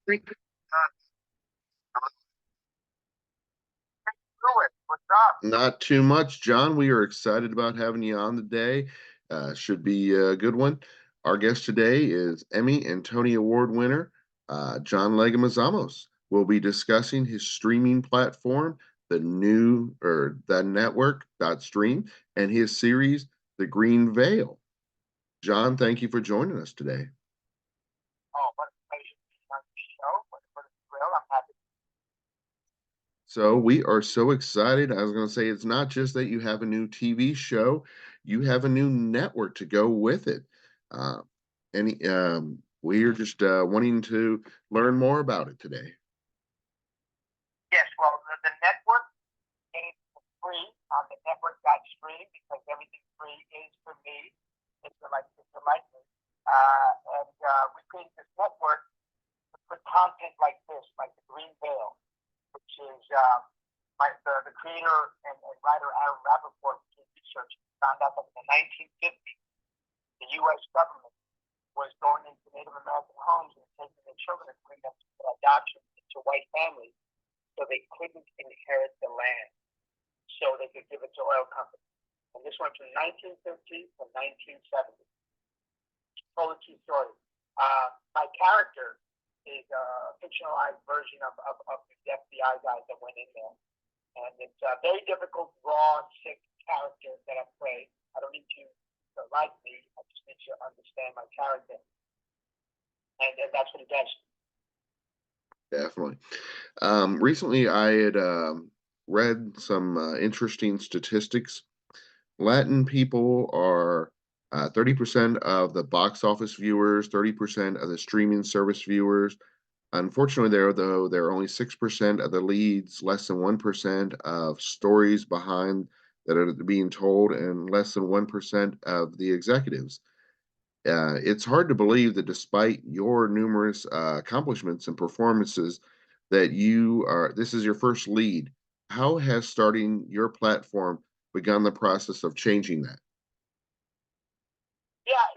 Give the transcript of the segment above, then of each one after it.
What's up? Not too much, John. We are excited about having you on today. Should be a good one. Our guest today is Emmy and Tony Award winner John Leguizamo. We'll be discussing his streaming platform, the network.stream, and his series, The Green Veil. John, thank you for joining us today. Oh, what a pleasure to be on the show. What a thrill. I'm happy. So we are so excited. I was going to say it's not just that you have a new TV show, you have a new network to go with it. Uh, we're just wanting to learn more about it today. Yes, well, the network is free on the network.stream because everything free is for me. It's for like me. We created this network for content like this, like The Green Veil, which is the creator and writer Aram Rappaport research found out that in the 1950s, the U.S. government was going into Native American homes and taking their children and putting them for adoption into white families so they couldn't inherit the land, so they could give it to oil companies. And this went from 1950 to 1970. Told a true story. My character is a fictionalized version of the FBI guys that went in there. And it's a very difficult, raw, sick character that I play. I don't need you to like me. I just need you to understand my character. And that's what it does. Definitely. Recently, I had read some interesting statistics. Latin people are 30% of the box office viewers, 30% of the streaming service viewers. Unfortunately, there are only 6% of the leads, less than 1% of stories behind that are being told, and less than 1% of the executives. It's hard to believe that despite your numerous accomplishments and performances, that this is your first lead. How has starting your platform begun the process of changing that? Yeah,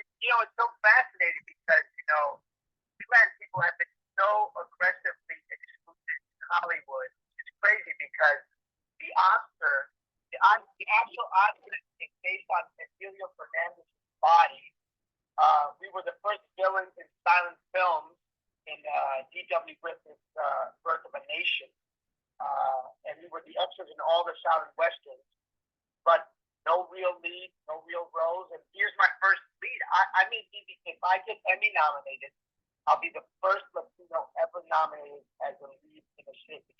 it's so fascinating because, freelance people have been so aggressively excluded in Hollywood. It's crazy because the actual Oscar is based on Emilio Fernandez's body. We were the first villains in silent films in D.W. Griffith's Birth of a Nation. And we were the extras in all the silent westerns. But no real lead, no real roles. And here's my first lead. I mean, if I get Emmy nominated, I'll be the first Latino ever nominated as a lead in a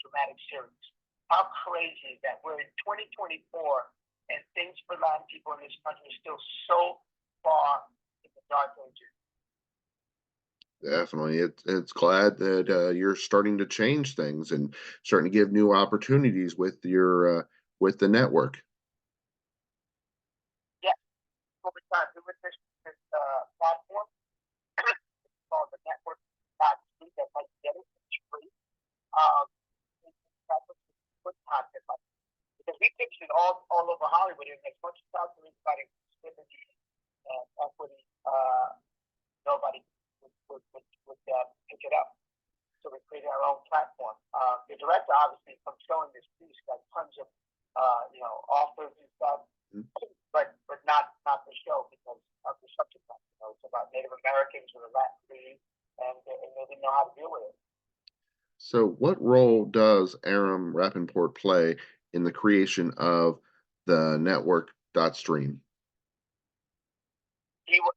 dramatic series. How crazy is that? We're in 2024, and things for Latin people in this country are still so far in the dark ages. Definitely. It's glad that you're starting to change things and starting to give new opportunities with with the network. Yeah, what we're trying to do with this platform called the network.stream. That's how you get it. It's free. Good content, because we pitched it all over Hollywood, and as much as South Korea about inclusivity and equity, nobody would pick it up. So we created our own platform. The director, obviously, from showing this piece, got tons of offers and stuff, but not the show because of the subject matter. It's about Native Americans with a Latin lead, and they didn't know how to deal with it. So, what role does Aram Rappaport play in the creation of the network.stream? He was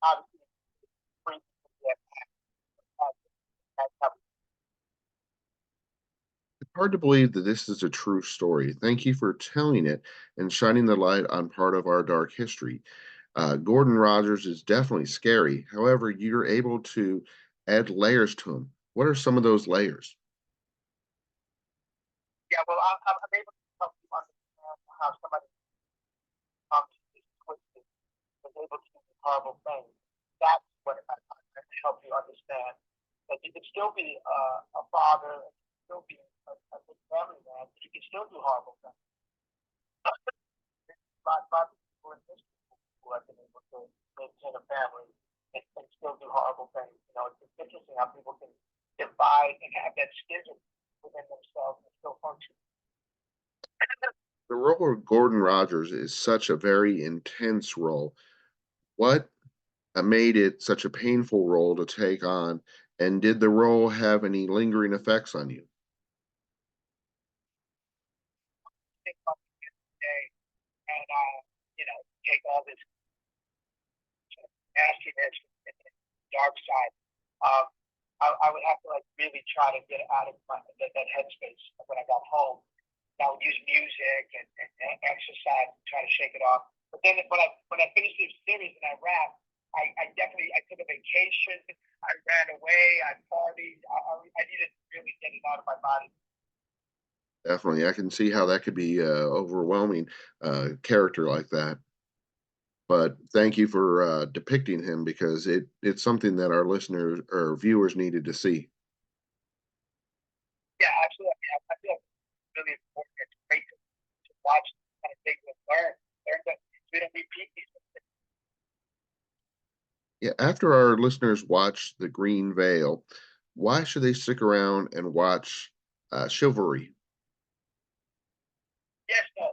obviously It's hard to believe that this is a true story. Thank you for telling it and shining the light on part of our dark history. Gordon Rogers is definitely scary. However, you're able to add layers to him. What are some of those layers? Yeah, well, I'm able to help you understand how somebody is twisted, is able to do horrible things. That's what I help you understand. That you can still be a father, you can still be a good family man, but you can still do horrible things. There's a lot of people in history who have been able to maintain a family schism within themselves and still function. The role of Gordon Rogers is such a very intense role. What made it such a painful role to take on, and did the role have any lingering effects on you? Think about the day and take all this nastiness and dark side. Um, I would have to like really try to get out of that headspace when I got home. And I would use music and exercise and try to shake it off. But then when I finished this series and I wrapped, I definitely I took a vacation. I ran away. I partied. I needed to really get it out of my body. Definitely, I can see how that could be overwhelming, character like that. But thank you for depicting him because it's something that our listeners or viewers needed to see. Yeah, absolutely. I feel like it's really important. It's great to watch these kind of things and learn that we don't repeat these mistakes. Yeah, after our listeners watch The Green Veil, why should they stick around and watch Chivalry? Yes, no.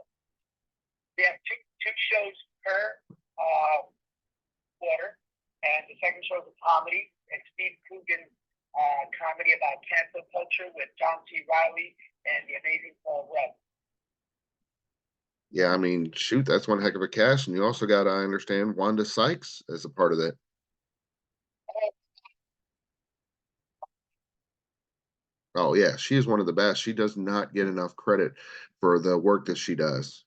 We have two shows per uh, quarter, and the second show is a comedy. It's Steve Coogan's comedy about cancel culture with John C. Riley and the amazing Paul Rudd. Yeah, I mean, shoot, that's one heck of a cast, and you also got, I understand, Wanda Sykes as a part of that. Oh yeah, she is one of the best. She does not get enough credit for the work that she does.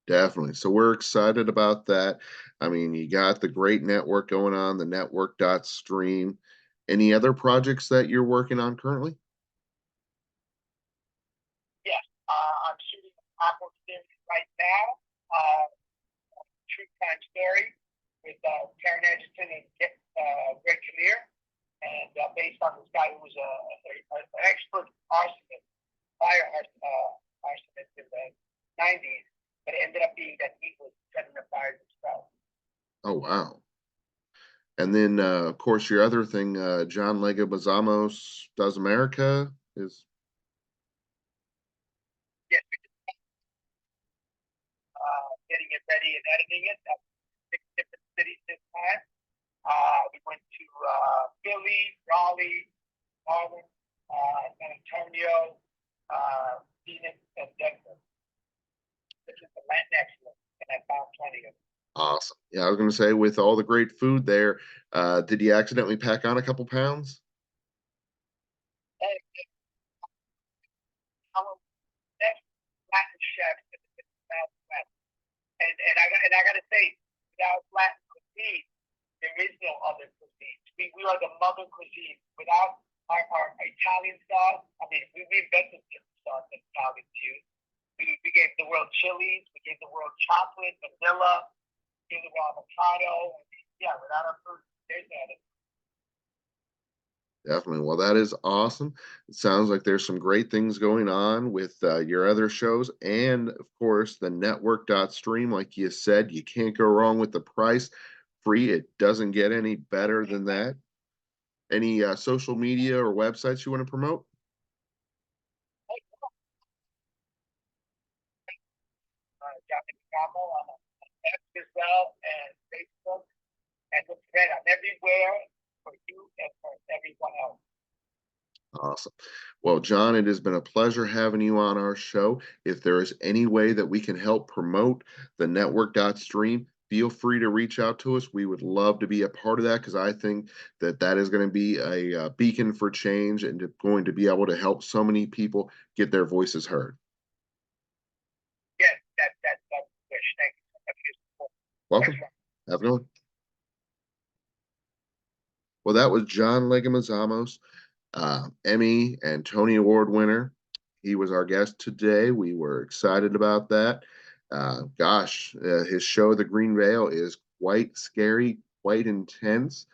Definitely. So we're excited about that. I mean, you got the great network going on, the network.stream. Any other projects that you're working on currently? Yes, I'm shooting a Apple series right now. Uh, True crime story with Karen Edgerton and Greg Kinnear, and based on this guy who was an expert arsonist, arsonist in the 90s, but it ended up being that he was setting the fires himself. Oh wow. And then of course your other thing, John Leguizamo Does America is Yes, getting it ready and editing it. That's 6 different cities this time. We went to Philly, Raleigh, Harlem, San Antonio, Phoenix, and Denver. This is the next one, and I found plenty of them. awesome. Yeah, I was gonna say with all the great food there, did you accidentally pack on a couple pounds? And I'm next Latin chef in the Southwest. And I gotta say, without Latin cuisine, there is no other cuisine. We are the mother cuisine. Without our Italian sauce, I mean, we invented the sauce that Italians use. We gave the world chilies, we gave the world chocolate, vanilla, we gave the world avocado. Yeah, without our food, there's that. Definitely. Well, that is awesome. It sounds like there's some great things going on with your other shows. And of course, the network.stream. Like you said, you can't go wrong with the price. Free. It doesn't get any better than that. Any social media or websites you want to promote? John Leguizamo on X as well, and Facebook, and the thread. I'm everywhere for you and for everyone else. Awesome. Well, John, it has been a pleasure having you on our show. If there is any way that we can help promote the network.stream, feel free to reach out to us. We would love to be a part of that because I think that that is going to be a beacon for change and going to be able to help so many people get their voices heard. Yes, that's wish. Thank you so much for your support. Welcome. Have a good one. Well, that was John Leguizamo, Emmy and Tony Award winner. He was our guest today. We were excited about that. Gosh, his show, The Green Veil, is quite scary, quite intense,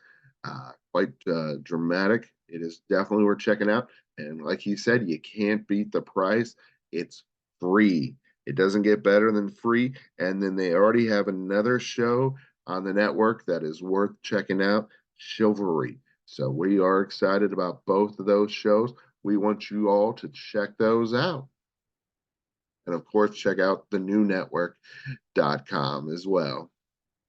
quite dramatic. It is definitely worth checking out. And like he said, you can't beat the price. It's free. It doesn't get better than free. And then they already have another show on the network that is worth checking out. Chivalry. So we are excited about both of those shows. We want you all to check those out. And of course, check out thenetwork.com as well.